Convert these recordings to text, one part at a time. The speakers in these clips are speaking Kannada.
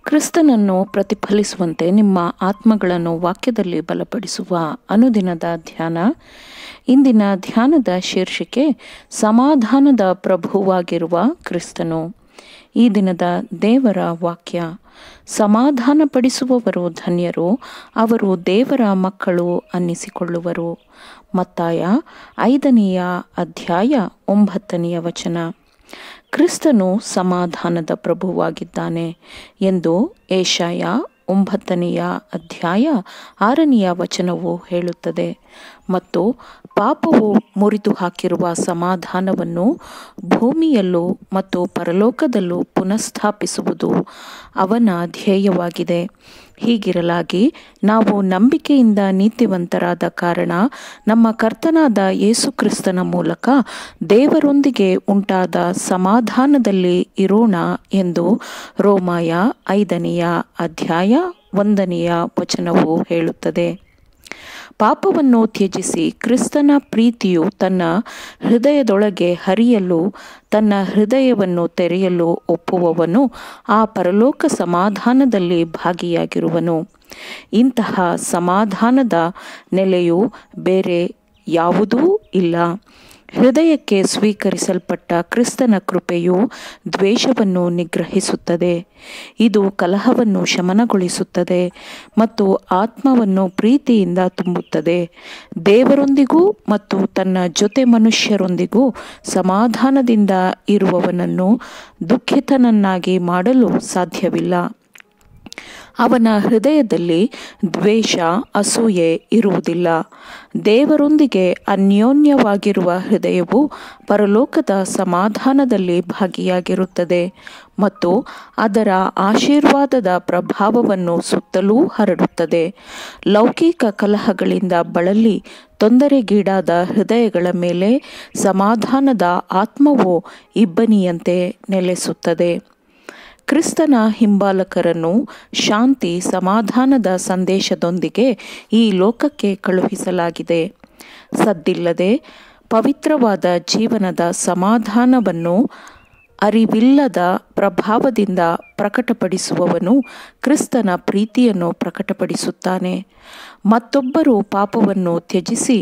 ಕ್ರಿಸ್ತನನ್ನು ಪ್ರತಿಫಲಿಸುವಂತೆ ನಿಮ್ಮ ಆತ್ಮಗಳನ್ನು ವಾಕ್ಯದಲ್ಲಿ ಬಲಪಡಿಸುವ ಅನುದಿನದ ಧ್ಯಾನ. ಇಂದಿನ ಧ್ಯಾನದ ಶೀರ್ಷಿಕೆ ಸಮಾಧಾನದ ಪ್ರಭುವಾಗಿರುವ ಕ್ರಿಸ್ತನು. ಈ ದಿನದ ದೇವರ ವಾಕ್ಯ: ಸಮಾಧಾನಪಡಿಸುವವರು ಧನ್ಯರು, ಅವರು ದೇವರ ಮಕ್ಕಳು ಅನ್ನಿಸಿಕೊಳ್ಳುವರು. ಮತ್ತಾಯ 5ನೇ ಅಧ್ಯಾಯ 9ನೇ ವಚನ. ಕ್ರಿಸ್ತನು ಸಮಾಧಾನದ ಪ್ರಭುವಾಗಿದ್ದಾನೆ ಎಂದು ಯೆಶಾಯ 9ನೇ ಅಧ್ಯಾಯ 6ನೇ ವಚನವು ಹೇಳುತ್ತದೆ. ಮತ್ತು ಪಾಪವು ಮುರಿದು ಹಾಕಿರುವ ಸಮಾಧಾನವನ್ನು ಭೂಮಿಯಲ್ಲೂ ಮತ್ತು ಪರಲೋಕದಲ್ಲೂ ಪುನಃಸ್ಥಾಪಿಸುವುದು ಅವನ ಧ್ಯೇಯವಾಗಿದೆ. ಹೀಗಿರಲಾಗಿ ನಾವು ನಂಬಿಕೆಯಿಂದ ನೀತಿವಂತರಾದ ಕಾರಣ ನಮ್ಮ ಕರ್ತನಾದ ಯೇಸು ಕ್ರಿಸ್ತನ ಮೂಲಕ ದೇವರೊಂದಿಗೆ ಉಂಟಾದ ಸಮಾಧಾನದಲ್ಲಿ ಇರೋಣ ಎಂದು ರೋಮಾಯ 5ನೇ ಅಧ್ಯಾಯ 1ನೇ ವಚನವು ಹೇಳುತ್ತದೆ. ಪಾಪವನ್ನು ತ್ಯಜಿಸಿ ಕ್ರಿಸ್ತನ ಪ್ರೀತಿಯು ತನ್ನ ಹೃದಯದೊಳಗೆ ಹರಿಯಲು, ತನ್ನ ಹೃದಯವನ್ನು ತೆರೆಯಲು ಒಪ್ಪುವವನು ಆ ಪರಲೋಕ ಸಮಾಧಾನದಲ್ಲಿ ಭಾಗಿಯಾಗಿರುವನು. ಇಂತಹ ಸಮಾಧಾನದ ನೆಲೆಯು ಬೇರೆ ಯಾವುದೂ ಇಲ್ಲ. ಹೃದಯಕ್ಕೆ ಸ್ವೀಕರಿಸಲ್ಪಟ್ಟ ಕ್ರಿಸ್ತನ ಕೃಪೆಯು ದ್ವೇಷವನ್ನು ನಿಗ್ರಹಿಸುತ್ತದೆ. ಇದು ಕಲಹವನ್ನು ಶಮನಗೊಳಿಸುತ್ತದೆ ಮತ್ತು ಆತ್ಮವನ್ನು ಪ್ರೀತಿಯಿಂದ ತುಂಬುತ್ತದೆ. ದೇವರೊಂದಿಗೂ ಮತ್ತು ತನ್ನ ಜೊತೆ ಮನುಷ್ಯರೊಂದಿಗೂ ಸಮಾಧಾನದಿಂದ ಇರುವವನನ್ನು ದುಃಖಿತನನ್ನಾಗಿ ಮಾಡಲು ಸಾಧ್ಯವಿಲ್ಲ. ಅವನ ಹೃದಯದಲ್ಲಿ ದ್ವೇಷ, ಅಸೂಯೆ ಇರುವುದಿಲ್ಲ. ದೇವರೊಂದಿಗೆ ಅನ್ಯೋನ್ಯವಾಗಿರುವ ಹೃದಯವು ಪರಲೋಕದ ಸಮಾಧಾನದಲ್ಲಿ ಭಾಗಿಯಾಗಿರುತ್ತದೆ ಮತ್ತು ಅದರ ಆಶೀರ್ವಾದದ ಪ್ರಭಾವವನ್ನು ಸುತ್ತಲೂ ಹರಡುತ್ತದೆ. ಲೌಕಿಕ ಕಲಹಗಳಿಂದ ಬಳಲಿ ತೊಂದರೆಗೀಡಾದ ಹೃದಯಗಳ ಮೇಲೆ ಸಮಾಧಾನದ ಆತ್ಮವು ಇಬ್ಬನಿಯಂತೆ ನೆಲೆಸುತ್ತದೆ. ಕ್ರಿಸ್ತನ ಹಿಂಬಾಲಕರನ್ನು ಶಾಂತಿ ಸಮಾಧಾನದ ಸಂದೇಶದೊಂದಿಗೆ ಈ ಲೋಕಕ್ಕೆ ಕಳುಹಿಸಲಾಗಿದೆ. ಸದ್ದಿಲ್ಲದೆ ಪವಿತ್ರವಾದ ಜೀವನದ ಸಮಾಧಾನವನ್ನು ಅರಿವಿಲ್ಲದ ಪ್ರಭಾವದಿಂದ ಪ್ರಕಟಪಡಿಸುವವನು ಕ್ರಿಸ್ತನ ಪ್ರೀತಿಯನ್ನು ಪ್ರಕಟಪಡಿಸುತ್ತಾನೆ. ಮತ್ತೊಬ್ಬರು ಪಾಪವನ್ನು ತ್ಯಜಿಸಿ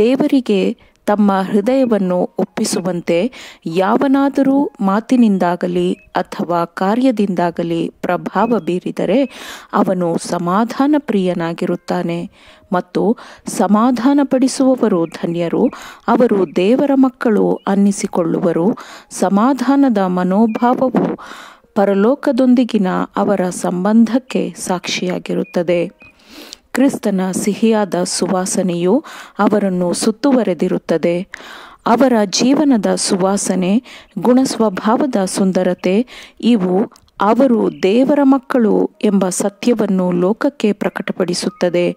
ದೇವರಿಗೆ ತಮ್ಮ ಹೃದಯವನ್ನು ಒಪ್ಪಿಸುವಂತೆ ಯಾವನಾದರೂ ಮಾತಿನಿಂದಾಗಲಿ ಅಥವಾ ಕಾರ್ಯದಿಂದಾಗಲಿ ಪ್ರಭಾವ ಬೀರಿದರೆ ಅವನು ಸಮಾಧಾನ ಪ್ರಿಯನಾಗಿರುತ್ತಾನೆ. ಮತ್ತು ಸಮಾಧಾನಪಡಿಸುವವರು ಧನ್ಯರು, ಅವರು ದೇವರ ಮಕ್ಕಳು ಅನ್ನಿಸಿಕೊಳ್ಳುವರು. ಸಮಾಧಾನದ ಮನೋಭಾವವು ಪರಲೋಕದೊಂದಿಗಿನ ಅವರ ಸಂಬಂಧಕ್ಕೆ ಸಾಕ್ಷಿಯಾಗಿರುತ್ತದೆ. ಕ್ರಿಸ್ತನ ಸಿಹಿಯಾದ ಸುವಾಸನೆಯು ಅವರನ್ನು ಸುತ್ತುವರೆದಿರುತ್ತದೆ. ಅವರ ಜೀವನದ ಸುವಾಸನೆ, ಗುಣಸ್ವಭಾವದ ಸುಂದರತೆ ಇವು ಅವರು ದೇವರ ಮಕ್ಕಳು ಎಂಬ ಸತ್ಯವನ್ನು ಲೋಕಕ್ಕೆ ಪ್ರಕಟಪಡಿಸುತ್ತದೆ.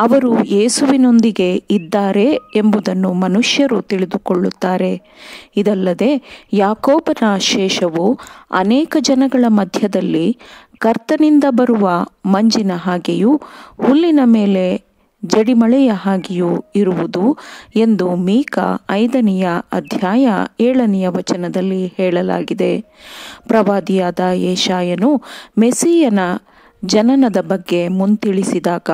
ಅವರು ಯೇಸುವಿನೊಂದಿಗೆ ಇದ್ದಾರೆ ಎಂಬುದನ್ನು ಮನುಷ್ಯರು ತಿಳಿದುಕೊಳ್ಳುತ್ತಾರೆ. ಇದಲ್ಲದೆ ಯಾಕೋಬನ ಶೇಷವು ಅನೇಕ ಜನಗಳ ಮಧ್ಯದಲ್ಲಿ ಕರ್ತನಿಂದ ಬರುವ ಮಂಜಿನ ಹಾಗೆಯೂ ಹುಲ್ಲಿನ ಮೇಲೆ ಜಡಿಮಳೆಯ ಹಾಗೆಯೂ ಇರುವುದು ಎಂದು ಮೀಕ 5ನೇ ಅಧ್ಯಾಯ 7ನೇ ವಚನದಲ್ಲಿ ಹೇಳಲಾಗಿದೆ. ಪ್ರವಾದಿಯಾದ ಯೆಶಾಯನು ಮೆಸ್ಸೀಯನ ಜನನದ ಬಗ್ಗೆ ಮುಂತಿಳಿಸಿದಾಗ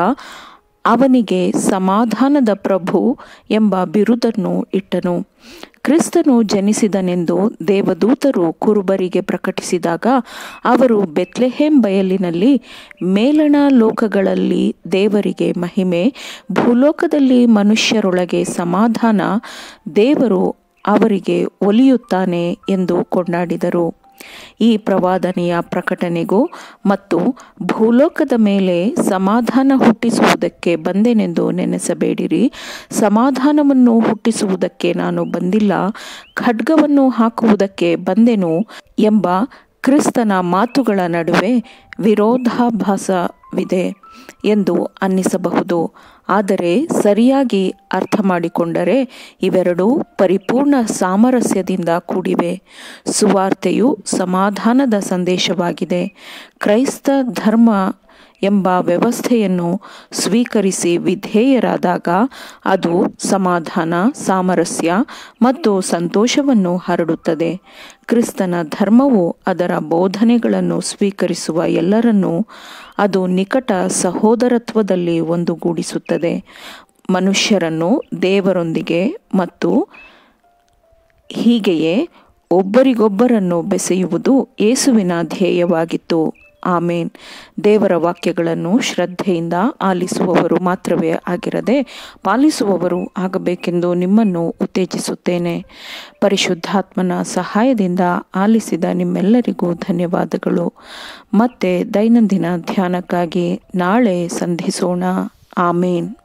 ಅವನಿಗೆ ಸಮಾಧಾನದ ಪ್ರಭು ಎಂಬ ಬಿರುದನ್ನು ಇಟ್ಟನು. ಕ್ರಿಸ್ತನು ಜನಿಸಿದನೆಂದು ದೇವದೂತರು ಕುರುಬರಿಗೆ ಪ್ರಕಟಿಸಿದಾಗ ಅವರು ಬೆತ್ಲೆಹೇಮ್ ಬಯಲಿನಲ್ಲಿ ಮೇಲಣ ಲೋಕಗಳಲ್ಲಿ ದೇವರಿಗೆ ಮಹಿಮೆ, ಭೂಲೋಕದಲ್ಲಿ ಮನುಷ್ಯರೊಳಗೆ ಸಮಾಧಾನ, ದೇವರು ಅವರಿಗೆ ಒಲಿಯುತ್ತಾನೆ ಎಂದು ಕೊಂಡಾಡಿದರು. ಈ ಪ್ರವಾದನೆಯ ಪ್ರಕಟಣೆಗೂ ಮತ್ತು ಭೂಲೋಕದ ಮೇಲೆ ಸಮಾಧಾನ ಹುಟ್ಟಿಸುವುದಕ್ಕೆ ಬಂದೆನೆಂದು ನೆನೆಸಬೇಡಿರಿ. ಸಮಾಧಾನವನ್ನು ಹುಟ್ಟಿಸುವುದಕ್ಕೆ ನಾನು ಬಂದಿಲ್ಲ, ಖಡ್ಗವನ್ನು ಹಾಕುವುದಕ್ಕೆ ಬಂದೆನು ಎಂಬ ಕ್ರಿಸ್ತನ ಮಾತುಗಳ ನಡುವೆ ವಿರೋಧಾಭಾಸವಿದೆ ಎಂದು ಅನ್ನಿಸಬಹುದು. ಆದರೆ ಸರಿಯಾಗಿ ಅರ್ಥ ಮಾಡಿಕೊಂಡರೆ ಇವೆರಡೂ ಪರಿಪೂರ್ಣ ಸಾಮರಸ್ಯದಿಂದ ಕೂಡಿವೆ. ಸುವಾರ್ತೆಯು ಸಮಾಧಾನದ ಸಂದೇಶವಾಗಿದೆ. ಕ್ರೈಸ್ತ ಧರ್ಮ ಎಂಬ ವ್ಯವಸ್ಥೆಯನ್ನು ಸ್ವೀಕರಿಸಿ ವಿಧೇಯರಾದಾಗ ಅದು ಸಮಾಧಾನ, ಸಾಮರಸ್ಯ ಮತ್ತು ಸಂತೋಷವನ್ನು ಹರಡುತ್ತದೆ. ಕ್ರಿಸ್ತನ ಧರ್ಮವು ಅದರ ಬೋಧನೆಗಳನ್ನು ಸ್ವೀಕರಿಸುವ ಎಲ್ಲರನ್ನೂ ಅದು ನಿಕಟ ಸಹೋದರತ್ವದಲ್ಲಿ ಒಂದುಗೂಡಿಸುತ್ತದೆ. ಮನುಷ್ಯರನ್ನು ದೇವರೊಂದಿಗೆ ಮತ್ತು ಹೀಗೆಯೇ ಒಬ್ಬರಿಗೊಬ್ಬರನ್ನು ಬೆಸೆಯುವುದು ಯೇಸುವಿನ ಧ್ಯೇಯವಾಗಿತ್ತು. ಆಮೇನ್. ದೇವರ ವಾಕ್ಯಗಳನ್ನು ಶ್ರದ್ಧೆಯಿಂದ ಆಲಿಸುವವರು ಮಾತ್ರವೇ ಆಗಿರದೆ ಪಾಲಿಸುವವರು ಆಗಬೇಕೆಂದು ನಿಮ್ಮನ್ನು ಉತ್ತೇಜಿಸುತ್ತೇನೆ. ಪರಿಶುದ್ಧಾತ್ಮನ ಸಹಾಯದಿಂದ ಆಲಿಸಿದ ನಿಮ್ಮೆಲ್ಲರಿಗೂ ಧನ್ಯವಾದಗಳು. ಮತ್ತೆ ದೈನಂದಿನ ಧ್ಯಾನಕ್ಕಾಗಿ ನಾಳೆ ಸಂಧಿಸೋಣ. ಆಮೇನ್.